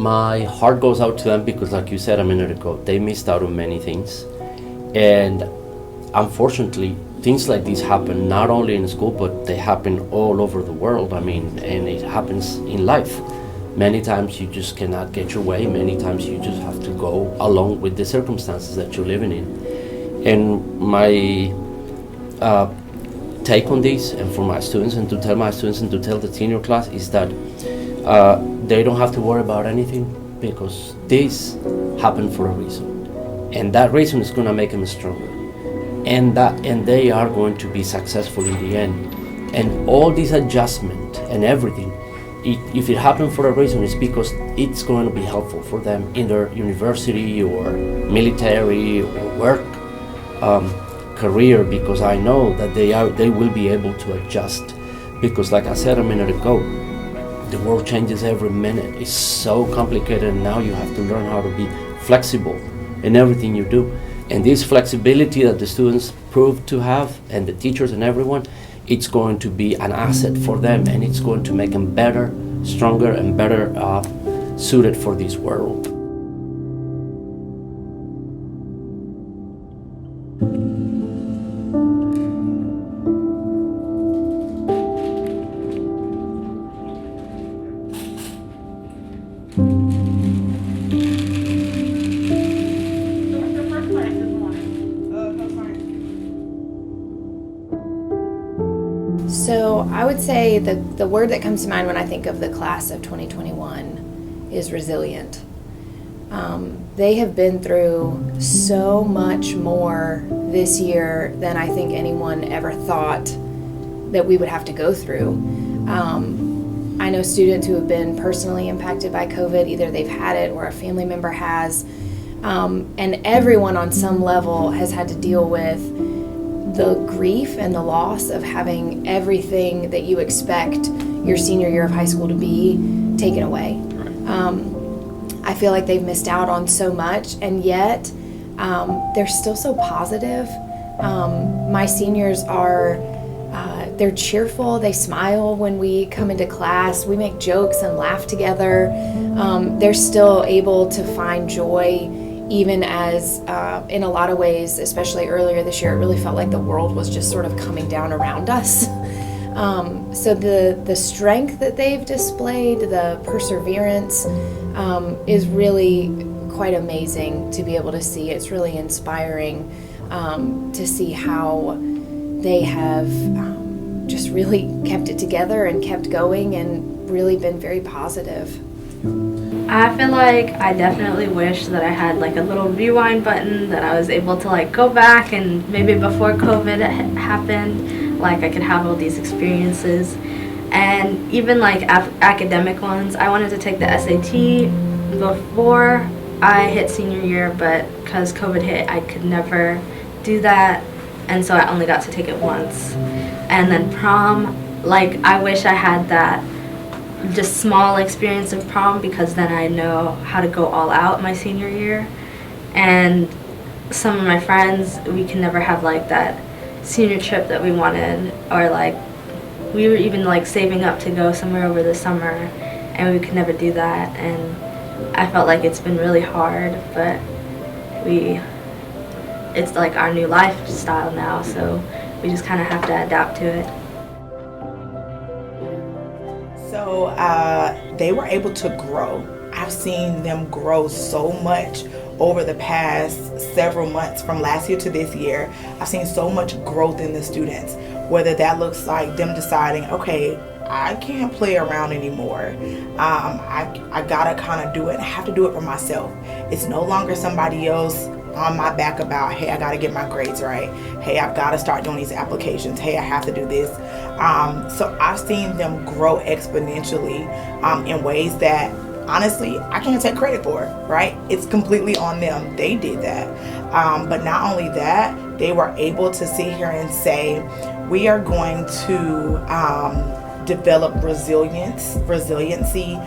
my heart goes out to them because, like you said a minute ago, they missed out on many things. And unfortunately, things like this happen not only in school, but they happen all over the world. I mean, and it happens in life. Many times you just cannot get your way. Many times you just have to go along with the circumstances that you're living in. And my take on this, and for my students, and to tell my students and to tell the senior class, is that they don't have to worry about anything, because this happened for a reason. And that reason is going to make them stronger. And they are going to be successful in the end. And all this adjustment and everything, if it happened for a reason, it's because it's going to be helpful for them in their university or military or work career, because I know that they will be able to adjust. Because like I said a minute ago, the world changes every minute. It's so complicated, and now you have to learn how to be flexible in everything you do. And this flexibility that the students prove to have, and the teachers and everyone, it's going to be an asset for them, and it's going to make them better, stronger, and better suited for this world. So I would say the word that comes to mind when I think of the class of 2021 is resilient. They have been through so much more this year than I think anyone ever thought that we would have to go through. I know students who have been personally impacted by COVID, either they've had it or a family member has, and everyone on some level has had to deal with the grief and the loss of having everything that you expect your senior year of high school to be taken away. I feel like they've missed out on so much, and yet they're still so positive. My seniors are, they're cheerful, they smile when we come into class, we make jokes and laugh together. They're still able to find joy, even as in a lot of ways, especially earlier this year, it really felt like the world was just sort of coming down around us. So the strength that they've displayed, the perseverance, is really quite amazing to be able to see. It's really inspiring to see how they have just really kept it together and kept going and really been very positive. I feel like I definitely wish that I had like a little rewind button, that I was able to like go back and maybe before COVID happened, like I could have all these experiences. And even like academic ones, I wanted to take the SAT before I hit senior year, but because COVID hit, I could never do that, and so I only got to take it once. And then prom, like I wish I had that just small experience of prom, because then I know how to go all out my senior year. And some of my friends, we can never have like that senior trip that we wanted, or like we were even like saving up to go somewhere over the summer, and we could never do that. And I felt like it's been really hard, but it's like our new lifestyle now, so we just kind of have to adapt to it. So they were able to grow. I've seen them grow so much over the past several months, from last year to this year. I've seen so much growth in the students, whether that looks like them deciding, okay, I can't play around anymore. I gotta kind of do it. I have to do it for myself. It's no longer somebody else on my back about, hey, I gotta get my grades right. Hey, I've gotta start doing these applications. Hey, I have to do this. So I've seen them grow exponentially in ways that honestly I can't take credit for, right? It's completely on them. They did that. But not only that, they were able to sit here and say, we are going to develop resiliency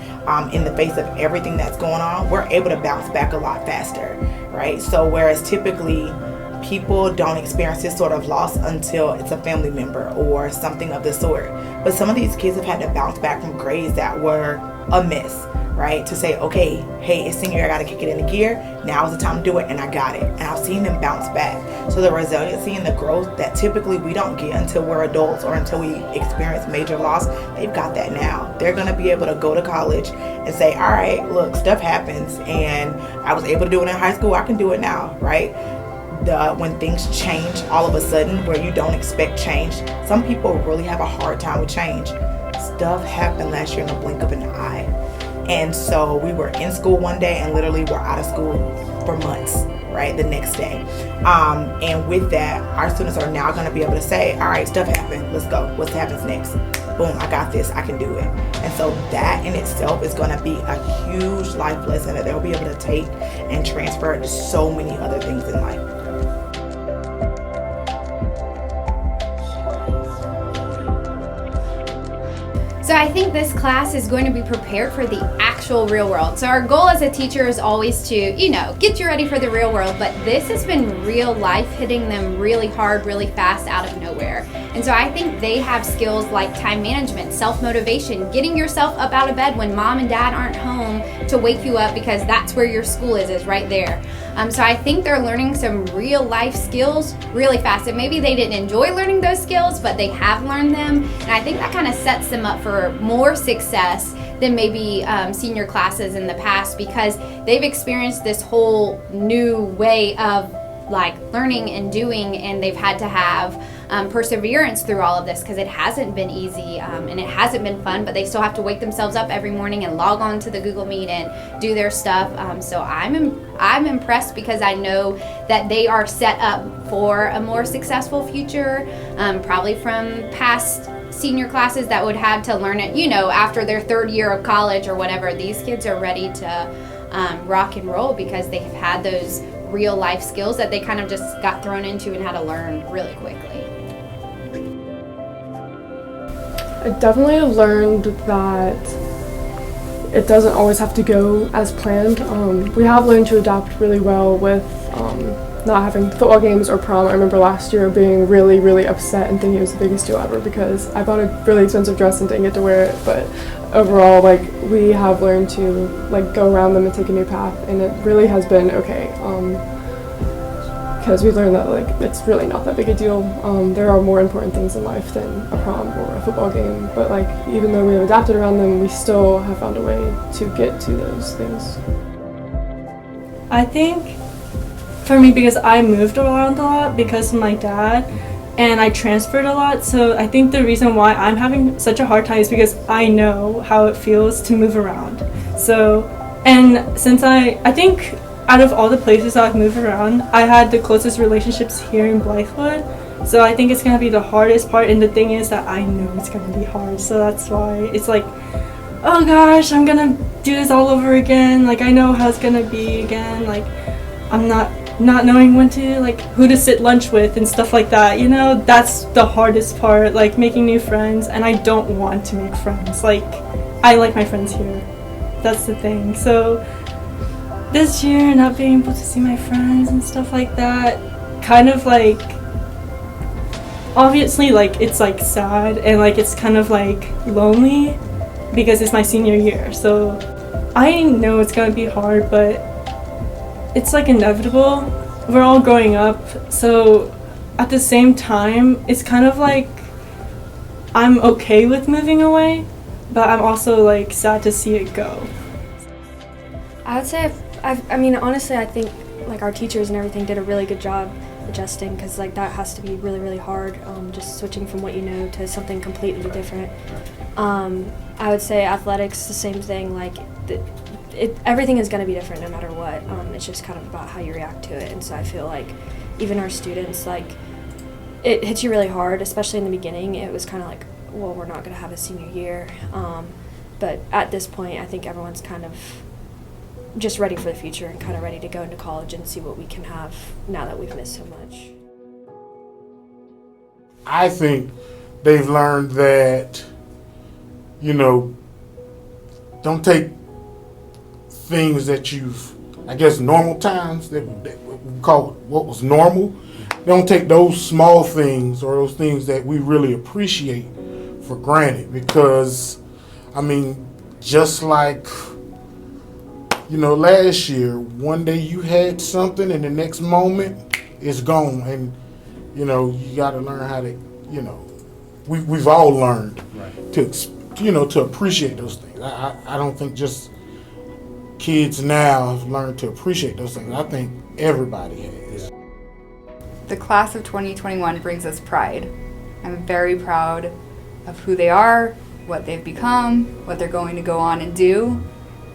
in the face of everything that's going on. We're able to bounce back a lot faster, right? So whereas typically people don't experience this sort of loss until it's a family member or something of the sort, but some of these kids have had to bounce back from grades that were amiss, right? To say, okay, hey, it's senior year, I got to kick it into gear. Now is the time to do it, and I got it. And I've seen them bounce back. So the resiliency and the growth that typically we don't get until we're adults or until we experience major loss, they've got that now. They're going to be able to go to college and say, all right, look, stuff happens, and I was able to do it in high school, I can do it now, right? When things change all of a sudden where you don't expect change, some people really have a hard time with change. Stuff happened last year in the blink of an eye. And so we were in school one day and literally were out of school for months, right, the next day. And with that, our students are now going to be able to say, all right, stuff happened, let's go. What happens next? Boom, I got this, I can do it. And so that in itself is going to be a huge life lesson that they'll be able to take and transfer it to so many other things in life. So I think this class is going to be prepared for the actual real world. So our goal as a teacher is always to, get you ready for the real world, but this has been real life hitting them really hard, really fast out of nowhere. And so I think they have skills like time management, self-motivation, getting yourself up out of bed when mom and dad aren't home to wake you up because that's where your school is right there. So I think they're learning some real life skills really fast. And maybe they didn't enjoy learning those skills, but they have learned them. And I think that kind of sets them up for more success than maybe senior classes in the past, because they've experienced this whole new way of learning and doing, and they've had to have perseverance through all of this because it hasn't been easy and it hasn't been fun, but they still have to wake themselves up every morning and log on to the Google Meet and do their stuff. So I'm impressed because I know that they are set up for a more successful future, probably from past senior classes that would have to learn it, after their third year of college or whatever. These kids are ready to rock and roll because they have had those real life skills that they kind of just got thrown into and had to learn really quickly. I definitely learned that it doesn't always have to go as planned. We have learned to adapt really well with not having football games or prom. I remember last year being really, really upset and thinking it was the biggest deal ever because I bought a really expensive dress and didn't get to wear it. But overall, we have learned to go around them and take a new path, and it really has been okay. Because we've learned that it's really not that big a deal. There are more important things in life than a prom or a football game. But even though we've adapted around them, we still have found a way to get to those things. I think for me, because I moved around a lot because of my dad, and I transferred a lot, so I think the reason why I'm having such a hard time is because I know how it feels to move around. So, and since I think out of all the places I've moved around, I had the closest relationships here in Blythewood. So I think it's going to be the hardest part, and the thing is that I know it's going to be hard, so that's why it's oh gosh, I'm going to do this all over again. I know how it's going to be again. I'm not knowing when to, who to sit lunch with and stuff like that, that's the hardest part, making new friends, and I don't want to make friends. I like my friends here. That's the thing. So this year, not being able to see my friends and stuff like that, kind of obviously it's sad and it's kind of lonely because it's my senior year. So I know it's gonna be hard, but it's inevitable. We're all growing up, so at the same time, it's kind of I'm okay with moving away, but I'm also sad to see it go. I would say honestly, I think our teachers and everything did a really good job adjusting, because that has to be really, really hard, just switching from what you know to something completely different. I would say athletics, the same thing. Everything is going to be different no matter what. It's just kind of about how you react to it. And so I feel even our students, it hits you really hard, especially in the beginning. It was kind of well, we're not going to have a senior year. But at this point, I think everyone's kind of just ready for the future and kind of ready to go into college and see what we can have now that we've missed so much. I think they've learned that, don't take things that normal times that we call what was normal. Don't take those small things or those things that we really appreciate for granted, because just like, last year, one day you had something and the next moment it's gone. And, you got to learn how to, we've all learned to appreciate those things. I don't think just kids now have learned to appreciate those things. I think everybody has. The class of 2021 brings us pride. I'm very proud of who they are, what they've become, what they're going to go on and do.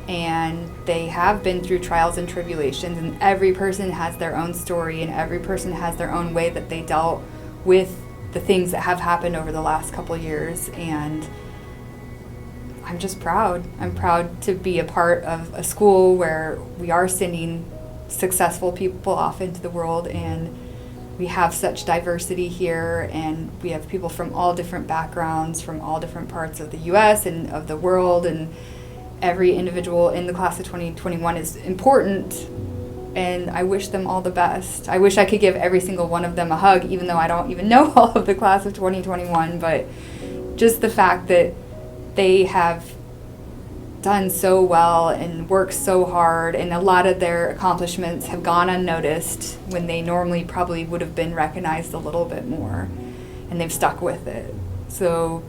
And they have been through trials and tribulations, and every person has their own story, and every person has their own way that they dealt with the things that have happened over the last couple of years. And I'm just proud. I'm proud to be a part of a school where we are sending successful people off into the world, and we have such diversity here, and we have people from all different backgrounds, from all different parts of the U.S. and of the world, and every individual in the class of 2021 is important, and I wish them all the best. I wish I could give every single one of them a hug, even though I don't even know all of the class of 2021, but just the fact that they have done so well and worked so hard, and a lot of their accomplishments have gone unnoticed when they normally probably would have been recognized a little bit more, and they've stuck with it. So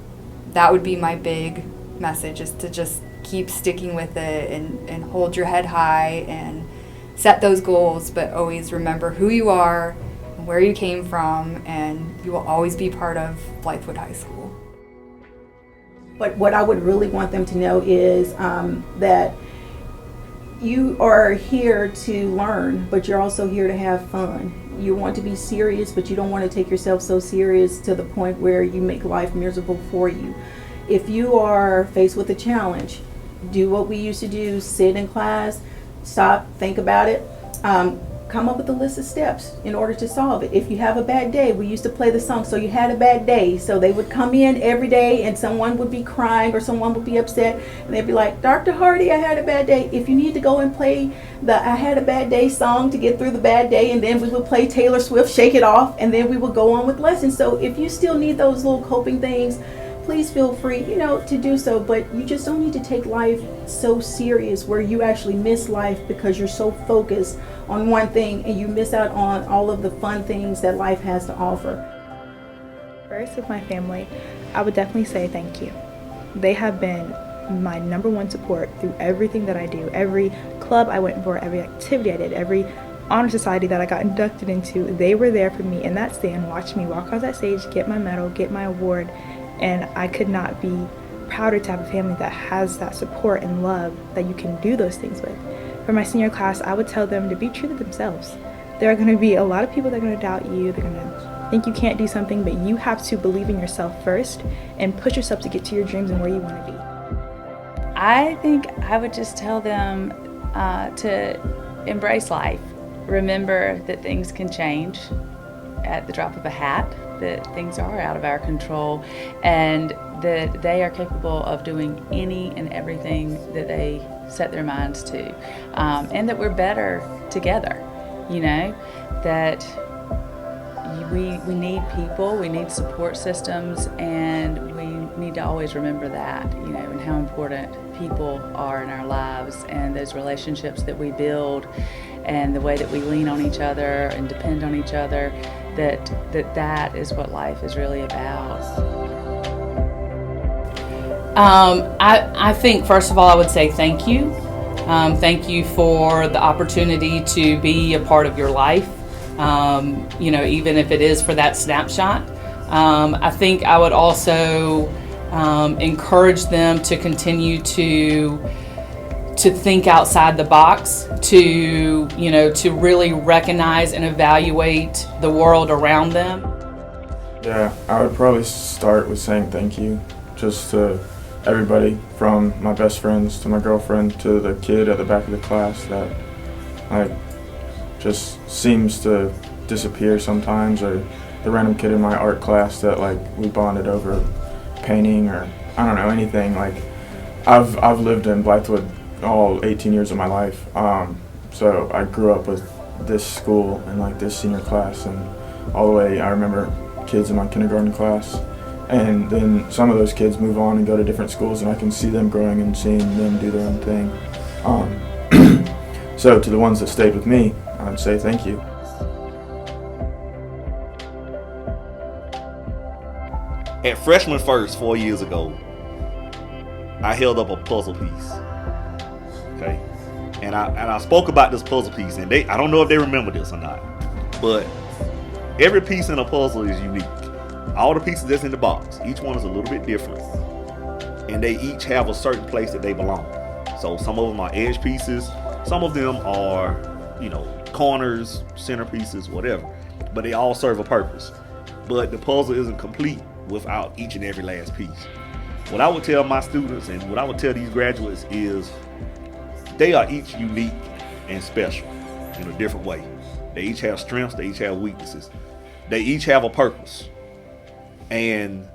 that would be my big message, is to just keep sticking with it and hold your head high and set those goals, but always remember who you are and where you came from, and you will always be part of Blythewood High School. But what I would really want them to know is that you are here to learn, but you're also here to have fun. You want to be serious, but you don't want to take yourself so serious to the point where you make life miserable for you. If you are faced with a challenge, do what we used to do: sit in class, stop, think about it, come up with a list of steps in order to solve it. If you have a bad day, we used to play the song, "So You Had a Bad Day." So they would come in every day and someone would be crying or someone would be upset, and they'd be like, "Dr. Hardy, I had a bad day." If you need to go and play the "I Had a Bad Day" song to get through the bad day, and then we would play Taylor Swift, "Shake It Off," and then we would go on with lessons. So if you still need those little coping things, please feel free, to do so, but you just don't need to take life so serious where you actually miss life because you're so focused on one thing and you miss out on all of the fun things that life has to offer. First, with my family, I would definitely say thank you. They have been my number one support through everything that I do, every club I went for, every activity I did, every honor society that I got inducted into. They were there for me in that stand, watching me walk across that stage, get my medal, get my award. And I could not be prouder to have a family that has that support and love that you can do those things with. For my senior class, I would tell them to be true to themselves. There are going to be a lot of people that are going to doubt you. They're going to think you can't do something, but you have to believe in yourself first and push yourself to get to your dreams and where you want to be. I think I would just tell them to embrace life. Remember that things can change at the drop of a hat, that things are out of our control, and that they are capable of doing any and everything that they set their minds to, and that we're better together, that we need people, we need support systems, and we need to always remember that, and how important people are in our lives, and those relationships that we build, and the way that we lean on each other and depend on each other, that is what life is really about. I think, first of all, I would say thank you. Thank you for the opportunity to be a part of your life, even if it is for that snapshot. I think I would also encourage them to continue to think outside the box, to really recognize and evaluate the world around them. Yeah, I would probably start with saying thank you, just to everybody, from my best friends to my girlfriend to the kid at the back of the class that just seems to disappear sometimes, or the random kid in my art class that we bonded over painting, or I don't know, anything. I've lived in Blythewood all 18 years of my life, so I grew up with this school and this senior class, and all the way I remember kids in my kindergarten class, And then some of those kids move on and go to different schools, and I can see them growing and seeing them do their own thing. So to the ones that stayed with me, I'd say thank you. At freshman first 4 years ago, I held up a puzzle piece. Okay, and I spoke about this puzzle piece, and I don't know if they remember this or not, but every piece in a puzzle is unique. All the pieces that's in the box, each one is a little bit different, and they each have a certain place that they belong. So some of them are edge pieces, some of them are, corners, centerpieces, whatever, but they all serve a purpose. But the puzzle isn't complete without each and every last piece. What I would tell my students and what I would tell these graduates is they are each unique and special in a different way. They each have strengths, they each have weaknesses. They each have a purpose. And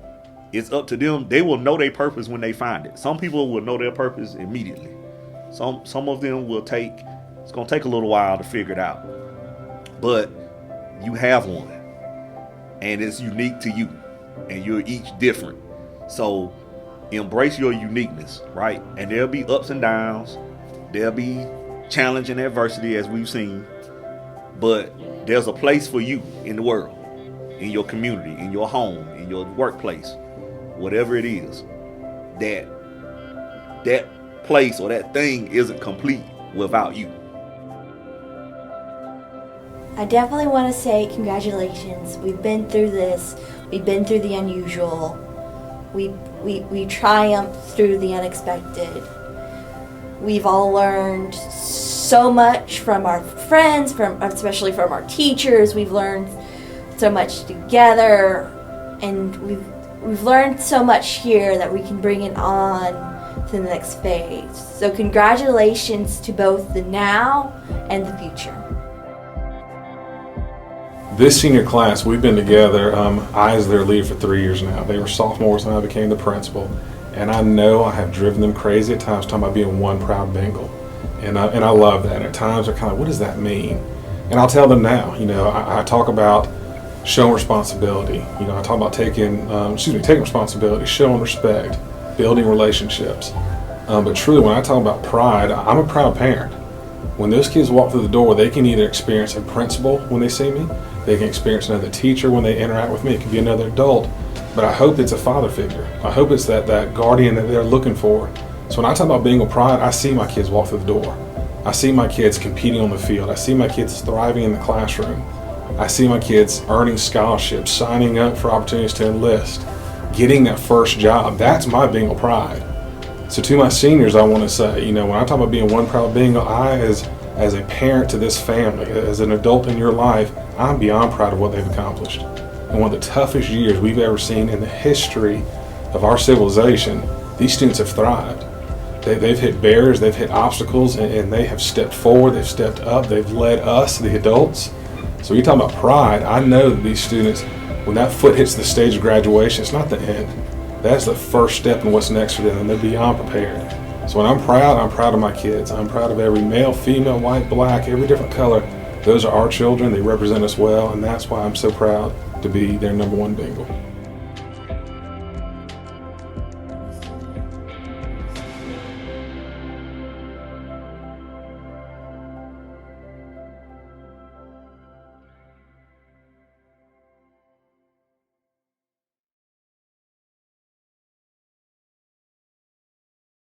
it's up to them. They will know their purpose when they find it. Some people will know their purpose immediately. Some of them will it's going to take a little while to figure it out. But you have one. And it's unique to you. And you're each different. So embrace your uniqueness, right? And there'll be ups and downs. There'll be challenge and adversity, as we've seen. But there's a place for you in the world, in your community, in your home, in your workplace, whatever it is. That place or that thing isn't complete without you. I definitely want to say congratulations. We've been through this. We've been through the unusual. We triumphed through the unexpected. We've all learned so much from our friends, especially from our teachers. We've learned so much together, and we've learned so much here that we can bring it on to the next phase. So congratulations to both the now and the future. This senior class, we've been together, I as their leader for 3 years now. They were sophomores when I became the principal. And I know I have driven them crazy at times talking about being one proud Bengal. And I love that. And at times they're kind of, what does that mean? And I'll tell them now, I talk about showing responsibility. I talk about taking responsibility, showing respect, building relationships. But truly, when I talk about pride, I'm a proud parent. When those kids walk through the door, they can either experience a principal when they see me, they can experience another teacher when they interact with me, it could be another adult, but I hope it's a father figure. I hope it's that guardian that they're looking for. So when I talk about Bengal pride, I see my kids walk through the door. I see my kids competing on the field. I see my kids thriving in the classroom. I see my kids earning scholarships, signing up for opportunities to enlist, getting that first job. That's my Bengal pride. So to my seniors, I want to say, when I talk about being one proud Bengal, I, as a parent to this family, as an adult in your life, I'm beyond proud of what they've accomplished. In one of the toughest years we've ever seen in the history of our civilization, these students have thrived. They've hit barriers, they've hit obstacles, and they have stepped forward, they've stepped up, they've led us, the adults. So when you talk about pride, I know that these students, when that foot hits the stage of graduation, it's not the end. That's the first step in what's next for them, and they're beyond prepared. So when I'm proud of my kids. I'm proud of every male, female, white, black, every different color. Those are our children, they represent us well, and that's why I'm so proud to be their #1 Bengal.